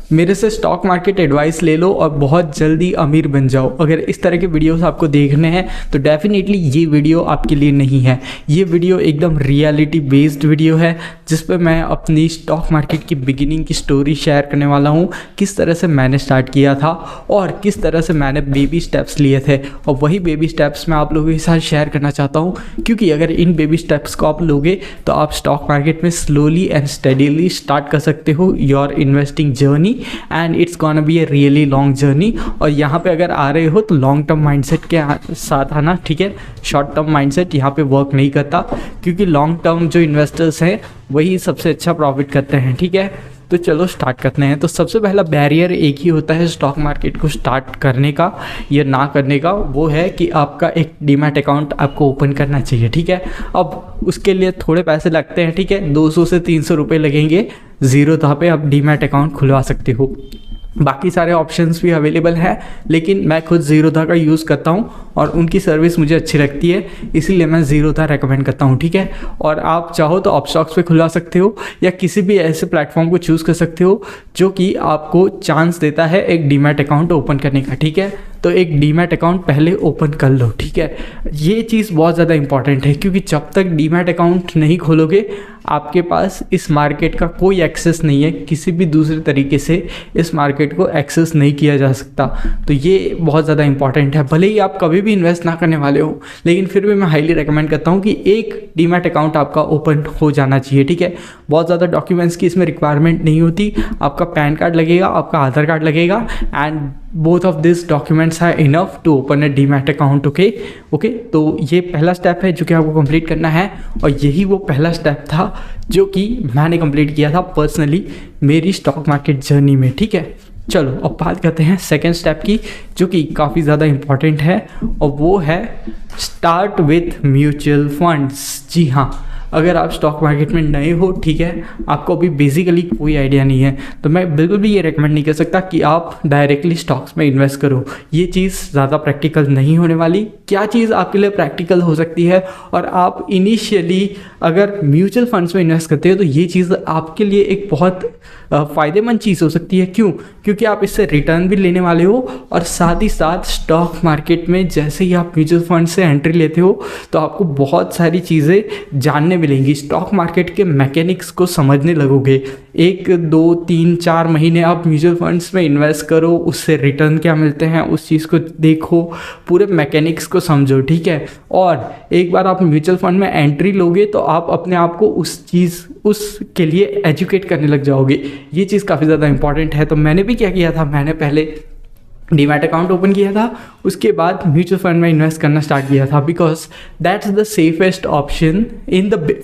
मेरे से stock market advice ले लो और बहुत जल्दी अमीर बन जाओ। अगर इस तरह के वीडियोस आपको देखने हैं तो डेफिनेटली ये वीडियो आपके लिए नहीं है। ये वीडियो एकदम रियलिटी बेस्ड वीडियो है जिस पे मैं अपनी स्टॉक मार्केट की बिगिनिंग की स्टोरी शेयर करने वाला हूँ, किस तरह से मैंने स्टार्ट किया था और किस तरह से मैंने बेबी स्टेप्स लिए थे, और वही बेबी स्टेप्स मैं आप लोगों के साथ शेयर करना चाहता हूँ। क्योंकि अगर इन बेबी स्टेप्स को आप लोगे तो आप स्टॉक मार्केट में स्लोली एंड स्टडीली स्टार्ट कर सकते हो your investing journey, and it's gonna be a really long journey. और यहाँ पे अगर आ रहे हो तो लॉन्ग टर्म माइंडसेट के साथ आना, ठीक है। शॉर्ट टर्म माइंडसेट यहाँ पे वर्क नहीं करता, क्योंकि लॉन्ग टर्म जो इन्वेस्टर्स हैं वही सबसे अच्छा प्रॉफिट करते हैं, ठीक है। तो चलो स्टार्ट करते हैं। तो सबसे पहला बैरियर एक ही होता है स्टॉक मार्केट को स्टार्ट करने का या ना करने का, वो है कि आपका एक डीमैट अकाउंट आपको ओपन करना चाहिए, ठीक है। अब उसके लिए थोड़े पैसे लगते हैं, ठीक है, 200 से 300 रुपये लगेंगे। ज़ीरो पे आप डीमैट अकाउंट खुलवा सकते हो। बाकी सारे ऑप्शंस भी अवेलेबल हैं, लेकिन मैं खुद ज़ीरोधा का यूज़ करता हूं और उनकी सर्विस मुझे अच्छी लगती है, इसीलिए मैं ज़ीरोधा रेकमेंड करता हूं, ठीक है। और आप चाहो तो अपस्टॉक्स पे खुलवा सकते हो या किसी भी ऐसे प्लेटफॉर्म को चूज़ कर सकते हो जो कि आपको चांस देता है एक डीमैट अकाउंट ओपन करने का, ठीक है। तो एक डीमैट अकाउंट पहले ओपन कर लो, ठीक है। ये चीज़ बहुत ज़्यादा इंपॉर्टेंट है, क्योंकि जब तक डीमैट अकाउंट नहीं खोलोगे आपके पास इस मार्केट का कोई एक्सेस नहीं है, किसी भी दूसरे तरीके से इस मार्केट को एक्सेस नहीं किया जा सकता। तो ये बहुत ज़्यादा इंपॉर्टेंट है। भले ही आप कभी भी इन्वेस्ट ना करने वाले हो, लेकिन फिर भी मैं हाईली रेकमेंड करता हूँ कि एक डीमैट अकाउंट आपका ओपन हो जाना चाहिए, ठीक है। बहुत ज़्यादा डॉक्यूमेंट्स की इसमें रिक्वायरमेंट नहीं होती। आपका पैन कार्ड लगेगा, आपका आधार कार्ड लगेगा, and both of this documents are enough to open a demat account, okay. तो ये पहला स्टेप है जो कि आपको कंप्लीट करना है, और यही वो पहला स्टेप था जो कि मैंने कंप्लीट किया था पर्सनली मेरी स्टॉक मार्केट जर्नी में, ठीक है। चलो अब बात करते हैं सेकेंड स्टेप की, जो कि काफ़ी ज़्यादा इम्पॉर्टेंट है, और वो है स्टार्ट विथ म्यूचुअल फंड्स। जी हाँ, अगर आप स्टॉक मार्केट में नए हो, ठीक है, आपको अभी बेसिकली कोई आइडिया नहीं है, तो मैं बिल्कुल भी ये रेकमेंड नहीं कर सकता कि आप डायरेक्टली स्टॉक्स में इन्वेस्ट करो। ये चीज़ ज़्यादा प्रैक्टिकल नहीं होने वाली। क्या चीज़ आपके लिए प्रैक्टिकल हो सकती है, और आप इनिशियली अगर म्यूचुअल फंड्स में इन्वेस्ट करते हो तो ये चीज़ आपके लिए एक बहुत फ़ायदेमंद चीज़ हो सकती है। क्यों? क्योंकि आप इससे रिटर्न भी लेने वाले हो, और साथ ही साथ स्टॉक मार्केट में जैसे ही आप म्यूचुअल फंड से एंट्री लेते हो तो आपको बहुत सारी चीज़ें जानने मिलेंगी। स्टॉक मार्केट के मैकेनिक्स को समझने लगोगे। 1, 2, 3, 4 महीने आप म्यूचुअल फंड्स में इन्वेस्ट करो, उससे रिटर्न क्या मिलते हैं उस चीज़ को देखो, पूरे मैकेनिक्स को समझो, ठीक है। और एक बार आप म्यूचुअल फंड में एंट्री लोगे तो आप अपने आप को उसके लिए एजुकेट करने लग जाओगे। ये चीज़ काफ़ी ज़्यादा इंपॉर्टेंट है। तो मैंने भी क्या किया था, मैंने पहले डीमैट अकाउंट ओपन किया था, उसके बाद म्यूचुअल फंड में इन्वेस्ट करना स्टार्ट किया था, because that's the safest option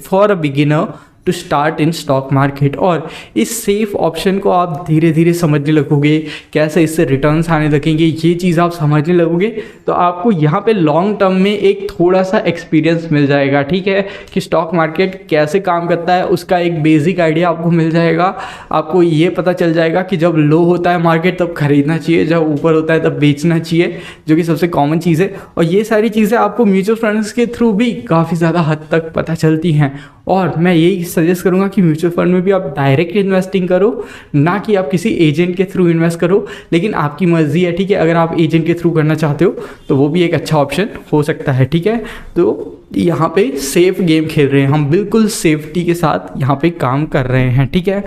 for a beginner to start in stock market. और इस सेफ ऑप्शन को आप धीरे धीरे समझने लगोगे, कैसे इससे रिटर्न्स आने लगेंगे, ये चीज़ आप समझने लगोगे तो आपको यहाँ पे लॉन्ग टर्म में एक थोड़ा सा एक्सपीरियंस मिल जाएगा, ठीक है, कि स्टॉक मार्केट कैसे काम करता है। उसका एक बेसिक आइडिया आपको मिल जाएगा। आपको ये पता चल जाएगा कि जब लो होता है मार्केट तब खरीदना चाहिए, जब ऊपर होता है तब बेचना चाहिए, जो कि सबसे कॉमन चीज़ है। और ये सारी चीज़ें आपको म्यूचुअल फंड्स के थ्रू भी काफ़ी ज़्यादा हद तक पता चलती हैं। और मैं यही सजेस्ट करूंगा कि म्यूचुअल फंड में भी आप डायरेक्ट इन्वेस्टिंग करो, ना कि आप किसी एजेंट के थ्रू इन्वेस्ट करो। लेकिन आपकी मर्जी है, ठीक है, अगर आप एजेंट के थ्रू करना चाहते हो तो वो भी एक अच्छा ऑप्शन हो सकता है, ठीक है। तो यहाँ पे सेफ गेम खेल रहे हैं हम, बिल्कुल सेफ्टी के साथ यहाँ पे काम कर रहे हैं, ठीक है।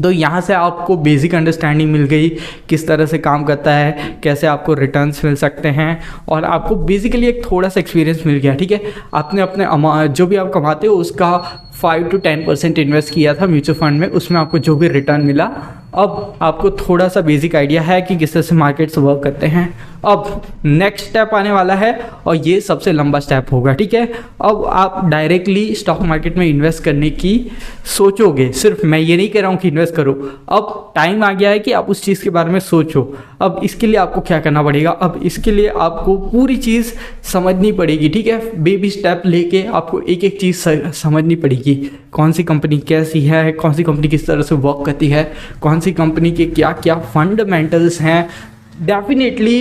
तो यहाँ से आपको बेसिक अंडरस्टैंडिंग मिल गई किस तरह से काम करता है, कैसे आपको रिटर्न्स मिल सकते हैं, और आपको बेसिकली एक थोड़ा सा एक्सपीरियंस मिल गया, ठीक है। आपने अपने जो भी आप कमाते हो उसका 5 to 10% इन्वेस्ट किया था म्यूचुअल फंड में, उसमें आपको जो भी रिटर्न मिला, अब आपको थोड़ा सा बेसिक आइडिया है कि किस तरह से मार्केट्स वर्क करते हैं। अब नेक्स्ट स्टेप आने वाला है, और ये सबसे लंबा स्टेप होगा, ठीक है। अब आप डायरेक्टली स्टॉक मार्केट में इन्वेस्ट करने की सोचोगे। सिर्फ मैं ये नहीं कह रहा हूँ कि इन्वेस्ट करो, अब टाइम आ गया है कि आप उस चीज़ के बारे में सोचो। अब इसके लिए आपको क्या करना पड़ेगा, अब इसके लिए आपको पूरी चीज़ समझनी पड़ेगी, ठीक है। बेबी स्टेप लेके आपको एक एक चीज़ समझनी पड़ेगी। कौन सी कंपनी कैसी है, कौन सी कंपनी किस तरह से वर्क करती है, कौन सी कंपनी के क्या क्या फंडामेंटल्स हैं। डेफिनेटली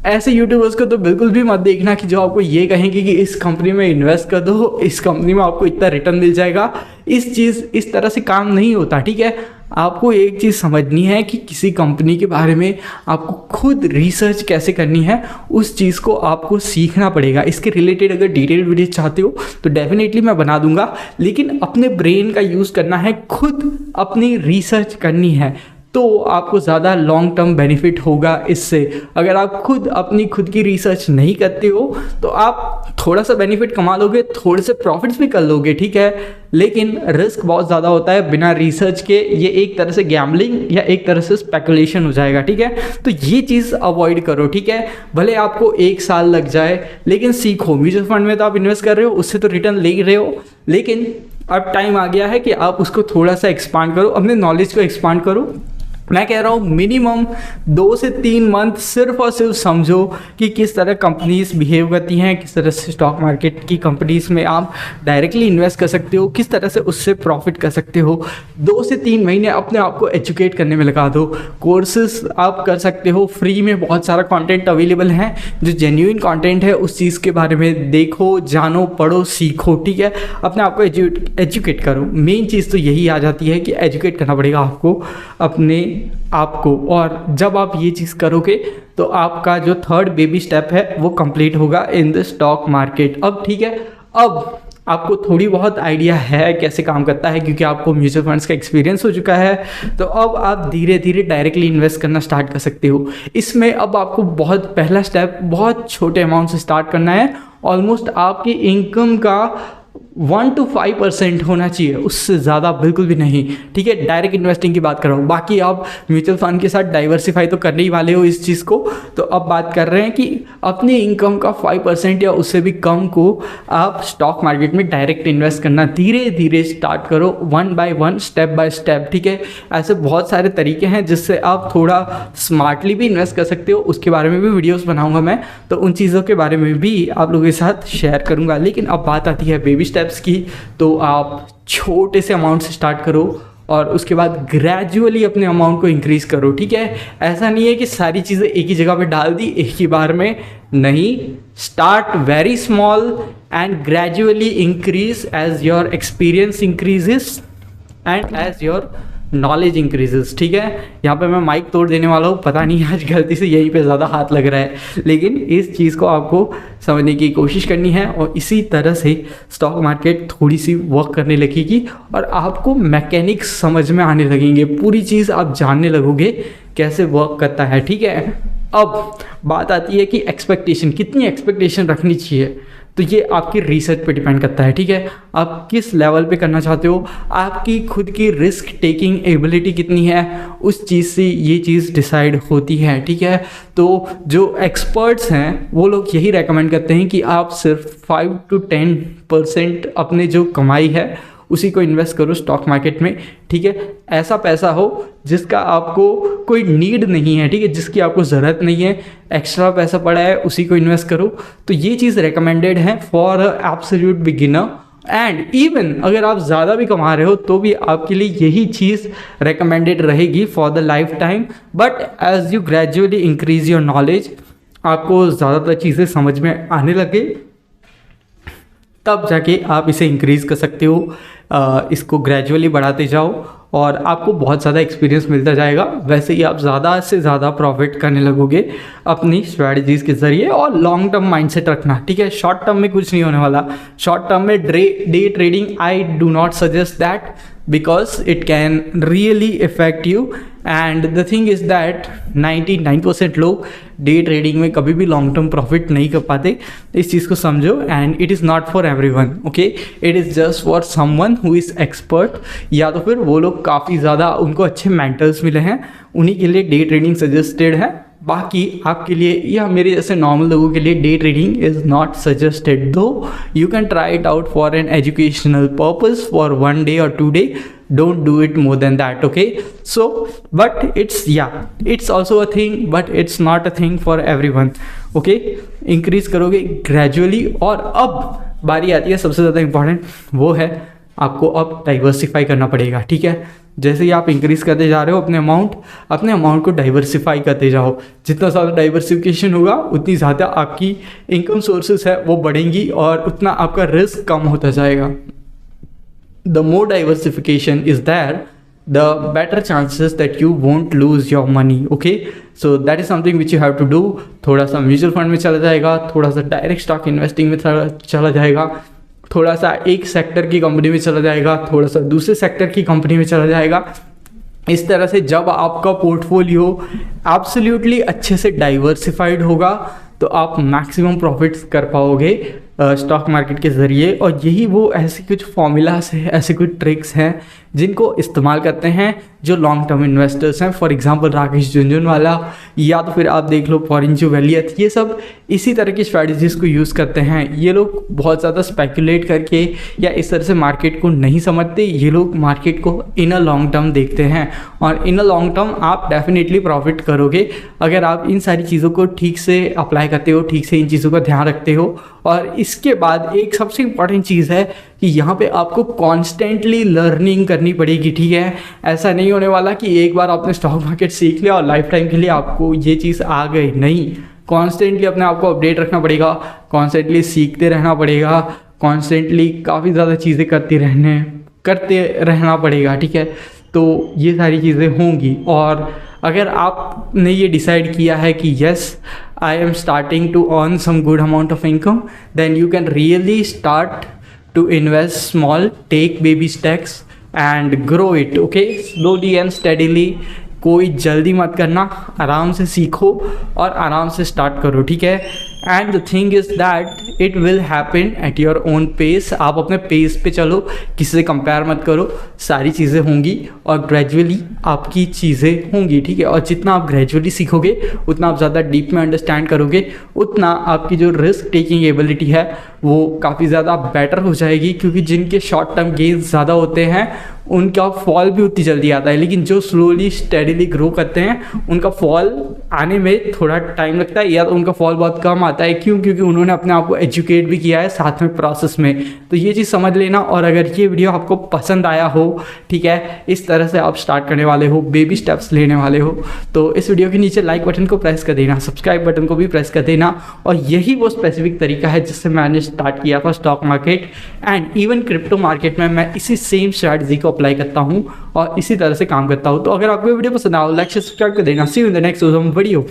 ऐसे यूट्यूबर्स को तो बिल्कुल भी मत देखना कि जो आपको ये कहेंगे कि इस कंपनी में इन्वेस्ट कर दो, इस कंपनी में आपको इतना रिटर्न मिल जाएगा। इस तरह से काम नहीं होता, ठीक है। आपको एक चीज़ समझनी है कि किसी कंपनी के बारे में आपको खुद रिसर्च कैसे करनी है, उस चीज़ को आपको सीखना पड़ेगा। इसके रिलेटेड अगर डिटेल्ड वीडियो चाहते हो तो डेफिनेटली मैं बना दूंगा, लेकिन अपने ब्रेन का यूज़ करना है, खुद अपनी रिसर्च करनी है, तो आपको ज़्यादा लॉन्ग टर्म बेनिफिट होगा इससे। अगर आप खुद की रिसर्च नहीं करते हो तो आप थोड़ा सा बेनिफिट कमा लोगे, थोड़े से प्रॉफिट्स भी कर लोगे, ठीक है, लेकिन रिस्क बहुत ज़्यादा होता है बिना रिसर्च के। ये एक तरह से गैम्बलिंग या एक तरह से स्पेकुलेशन हो जाएगा, ठीक है। तो ये चीज़ अवॉइड करो, ठीक है। भले आपको 1 साल लग जाए, लेकिन सीखो। म्यूचुअल फंड में तो आप इन्वेस्ट कर रहे हो, उससे तो रिटर्न ले रहे हो, लेकिन अब टाइम आ गया है कि आप उसको थोड़ा सा एक्सपांड करो, अपने नॉलेज को एक्सपांड करो। मैं कह रहा हूँ मिनिमम 2 से 3 मंथ सिर्फ और सिर्फ समझो कि किस तरह कंपनीज बिहेव करती हैं, किस तरह से स्टॉक मार्केट की कंपनीज में आप डायरेक्टली इन्वेस्ट कर सकते हो, किस तरह से उससे प्रॉफिट कर सकते हो। 2 से 3 महीने अपने आप को एजुकेट करने में लगा दो। कोर्सेज आप कर सकते हो, फ्री में बहुत सारा कंटेंट अवेलेबल है, जो जेन्युइन कंटेंट है उस चीज़ के बारे में देखो, जानो, पढ़ो, सीखो, ठीक है। अपने आप को एजुकेट करो। मेन चीज़ तो यही आ जाती है कि एजुकेट करना पड़ेगा आपको अपने आपको। और जब आप ये चीज़ करोगे तो आपका जो 3rd बेबी स्टेप है वो कंप्लीट होगा इन द स्टॉक मार्केट। अब ठीक है, अब आपको थोड़ी बहुत आइडिया है कैसे काम करता है, क्योंकि आपको म्यूचुअल फंड्स का एक्सपीरियंस हो चुका है, तो अब आप धीरे धीरे डायरेक्टली इन्वेस्ट करना स्टार्ट कर सकते हो। इसमें अब आपको पहला स्टेप बहुत छोटे अमाउंट से स्टार्ट करना है। ऑलमोस्ट आपकी इनकम का 1 to 5% होना चाहिए, उससे ज़्यादा बिल्कुल भी नहीं, ठीक है। डायरेक्ट इन्वेस्टिंग की बात कर रहा हूँ, बाकी आप म्यूचुअल फंड के साथ डाइवर्सिफाई तो करने ही वाले हो इस चीज़ को। तो अब बात कर रहे हैं कि अपनी इनकम का 5% या उससे भी कम को आप स्टॉक मार्केट में डायरेक्ट इन्वेस्ट करना धीरे धीरे स्टार्ट करो, 1 by 1, स्टेप बाय स्टेप, ठीक है। ऐसे बहुत सारे तरीके हैं जिससे आप थोड़ा स्मार्टली भी इन्वेस्ट कर सकते हो, उसके बारे में भी वीडियोज़ बनाऊँगा मैं, तो उन चीज़ों के बारे में भी आप लोगों के साथ शेयर करूँगा। लेकिन अब बात आती है बेबी स्टेप्स की, तो आप छोटे से अमाउंट से स्टार्ट करो और उसके बाद ग्रेजुअली अपने अमाउंट को इंक्रीज करो, ठीक है। ऐसा नहीं है कि सारी चीज़ें एक ही जगह पे डाल दी एक ही बार में, नहीं। Start very small and gradually increase as your experience increases and as your knowledge increases, ठीक है। यहाँ पे मैं माइक तोड़ देने वाला हूँ, पता नहीं आज गलती से यहीं पे ज़्यादा हाथ लग रहा है, लेकिन इस चीज़ को आपको समझने की कोशिश करनी है। और इसी तरह से स्टॉक मार्केट थोड़ी सी वर्क करने लगेगी और आपको मैकेनिक्स समझ में आने लगेंगे, पूरी चीज़ आप जानने लगोगे कैसे वर्क करता है, ठीक है। अब बात आती है कि एक्सपेक्टेशन, कितनी एक्सपेक्टेशन रखनी चाहिए, तो ये आपकी रिसर्च पे डिपेंड करता है, ठीक है। आप किस लेवल पे करना चाहते हो, आपकी खुद की रिस्क टेकिंग एबिलिटी कितनी है, उस चीज़ से ये चीज़ डिसाइड होती है, ठीक है। तो जो एक्सपर्ट्स हैं वो लोग यही रेकमेंड करते हैं कि आप सिर्फ 5 to 10% अपने जो कमाई है उसी को इन्वेस्ट करो स्टॉक मार्केट में, ठीक है। ऐसा पैसा हो जिसका आपको कोई नीड नहीं है, ठीक है, जिसकी आपको ज़रूरत नहीं है, एक्स्ट्रा पैसा पड़ा है उसी को इन्वेस्ट करो। तो ये चीज़ रेकमेंडेड है for absolute beginner. And even अगर आप ज़्यादा भी कमा रहे हो तो भी आपके लिए यही चीज़ रेकमेंडेड रहेगी for the lifetime. But as you gradually increase your knowledge, आपको ज़्यादातर चीज़ें समझ में आने लगे, तब जाके आप इसे इंक्रीज कर सकते हो। इसको ग्रेजुअली बढ़ाते जाओ और आपको बहुत ज़्यादा एक्सपीरियंस मिलता जाएगा। वैसे ही आप ज़्यादा से ज़्यादा प्रॉफिट करने लगोगे अपनी स्ट्रैटेजीज़ के ज़रिए। और लॉन्ग टर्म माइंडसेट रखना, ठीक है। शॉर्ट टर्म में कुछ नहीं होने वाला। शॉर्ट टर्म में day trading I do not suggest that, because it can really affect you, and the thing is that 99% लोग डे ट्रेडिंग में कभी भी लॉन्ग टर्म प्रॉफिट नहीं कर पाते। इस चीज़ को समझो, and it is not for everyone, okay. It is just for someone who is expert, या तो फिर वो लोग काफ़ी ज़्यादा उनको अच्छे मेंटर्स मिले हैं, उन्हीं के लिए डे ट्रेडिंग सजेस्टेड है। बाकी आपके लिए या मेरे जैसे नॉर्मल लोगों के लिए day trading is not suggested, though you can try it out for an educational purpose for 1 day or 2 day. Don't do it more than that, okay? So but it's also a thing, but it's not a thing for everyone, okay? Increase करोगे gradually. और अब बारी आती है सबसे ज़्यादा important, वो है आपको अब डाइवर्सिफाई करना पड़ेगा, ठीक है। जैसे ही आप इंक्रीज करते जा रहे हो अपने अमाउंट को डाइवर्सिफाई करते जाओ। जितना ज़्यादा डाइवर्सिफिकेशन होगा उतनी ज़्यादा आपकी इनकम सोर्सेस है वो बढ़ेंगी और उतना आपका रिस्क कम होता जाएगा। The more diversification is there, the better chances that you won't lose your money, okay? So that is something which you have to do। थोड़ा सा म्यूचुअल फंड में चला जाएगा, थोड़ा सा डायरेक्ट स्टॉक इन्वेस्टिंग में चला जाएगा, थोड़ा सा एक सेक्टर की कंपनी में चला जाएगा, थोड़ा सा दूसरे सेक्टर की कंपनी में चला जाएगा। इस तरह से जब आपका पोर्टफोलियो एब्सोल्युटली अच्छे से डाइवर्सिफाइड होगा तो आप मैक्सिमम प्रॉफिट्स कर पाओगे स्टॉक मार्केट के ज़रिए। और यही वो ऐसे कुछ फॉर्मूलास हैं, ऐसे कुछ ट्रिक्स हैं जिनको इस्तेमाल करते हैं जो लॉन्ग टर्म इन्वेस्टर्स हैं। फॉर एग्जांपल राकेश झुनझुनवाला, या तो फिर आप देख लो फॉरेंजो वैलियत, ये सब इसी तरह की स्ट्रैटेजीज़ को यूज़ करते हैं। ये लोग बहुत ज़्यादा स्पेकुलेट करके या इस तरह से मार्केट को नहीं समझते, ये लोग मार्केट को इन अ लॉन्ग टर्म देखते हैं। और इन अ लॉन्ग टर्म आप डेफिनेटली प्रॉफिट करोगे अगर आप इन सारी चीज़ों को ठीक से अप्लाई करते हो, ठीक से इन चीज़ों का ध्यान रखते हो। और इसके बाद एक सबसे इम्पॉर्टेंट चीज़ है कि यहाँ पे आपको कॉन्स्टेंटली लर्निंग करनी पड़ेगी, ठीक है। ऐसा नहीं होने वाला कि एक बार आपने स्टॉक मार्केट सीख लिया और लाइफ टाइम के लिए आपको ये चीज़ आ गई, नहीं। कॉन्स्टेंटली अपने आप को अपडेट रखना पड़ेगा, कॉन्स्टेंटली सीखते रहना पड़ेगा, कॉन्स्टेंटली काफ़ी ज़्यादा चीज़ें करते रहना पड़ेगा, ठीक है। तो ये सारी चीज़ें होंगी। और अगर आपने ये डिसाइड किया है कि yes I am starting to earn some good amount of income, then you can really start to invest small, take baby steps and grow it, okay, slowly and steadily. कोई जल्दी मत करना, आराम से सीखो और आराम से स्टार्ट करो, ठीक है। And the thing is that it will happen at your own pace. आप अपने पेस पे चलो, किसी से कंपेयर मत करो, सारी चीज़ें होंगी और ग्रेजुअली आपकी चीज़ें होंगी, ठीक है। और जितना आप ग्रेजुअली सीखोगे उतना आप ज़्यादा डीप में अंडरस्टैंड करोगे, उतना आपकी जो रिस्क टेकिंग एबिलिटी है वो काफ़ी ज़्यादा बेटर हो जाएगी। क्योंकि जिनके शॉर्ट टर्म गेन्स ज़्यादा होते हैं उनका फॉल भी उतनी जल्दी आता है, लेकिन जो स्लोली स्टेडीली ग्रो करते हैं उनका फॉल आने में थोड़ा टाइम लगता है, या तो उनका फॉल बहुत कम आता है। क्यों? क्योंकि उन्होंने अपने आप को एजुकेट भी किया है साथ में प्रोसेस में। तो ये चीज़ समझ लेना। और अगर ये वीडियो आपको पसंद आया हो, ठीक है, इस तरह से आप स्टार्ट करने वाले हो, बेबी स्टेप्स लेने वाले हो, तो इस वीडियो के नीचे लाइक बटन को प्रेस कर देना, सब्सक्राइब बटन को भी प्रेस कर देना। और यही वो स्पेसिफिक तरीका है जिससे मैंने स्टार्ट किया था stock market and even crypto market में। मैं इसी सेम स्ट्रैटेजी को अप्लाई करता हूँ और इसी तरह से काम करता हूँ। तो अगर आपको वीडियो पसंद आओ, लाइक सब्सक्राइब कर देना। See you in the next video.